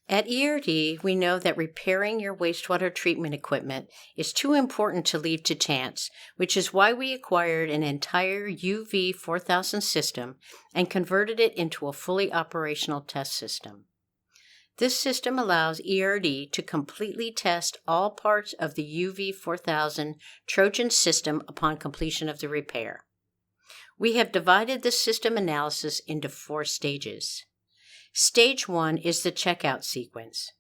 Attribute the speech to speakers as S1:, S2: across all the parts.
S1: At ERD, we know that repairing your wastewater treatment equipment is too important to leave to chance, which is why we acquired an entire UV4000 system and converted it into a fully operational test system. This system allows ERD to completely test all parts of the UV4000 Trojan system upon completion of the repair. We have divided the system analysis into 4 stages. Stage 1 is the checkout sequence.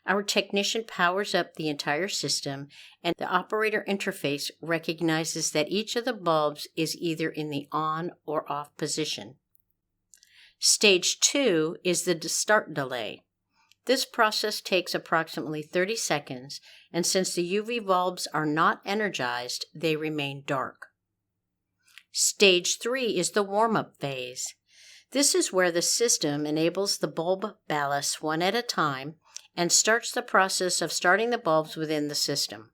S1: Our technician powers up the entire system, and the operator interface recognizes that each of the bulbs is either in the on or off position. Stage 2 is the start delay. This process takes approximately 30 seconds, and since the UV bulbs are not energized, they remain dark. Stage 3 is the warm-up phase. This is where the system enables the bulb ballasts one at a time and starts the process of starting the bulbs within the system.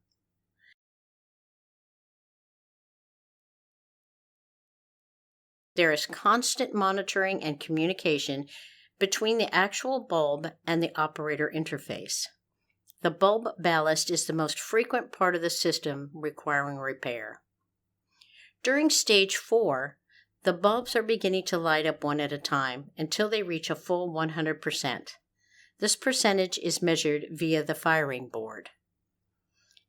S1: There is constant monitoring and communication between the actual bulb and the operator interface. The bulb ballast is the most frequent part of the system requiring repair. During stage 4, the bulbs are beginning to light up one at a time until they reach a full 100%. This percentage is measured via the firing board.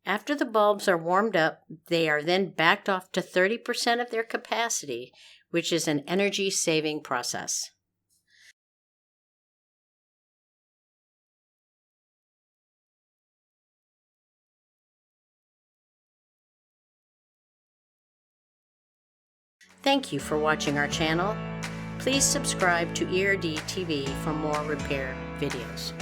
S1: After the bulbs are warmed up, they are then backed off to 30% of their capacity, which is an energy-saving process. Thank you for watching our channel. Please subscribe to ERD TV for more repair videos.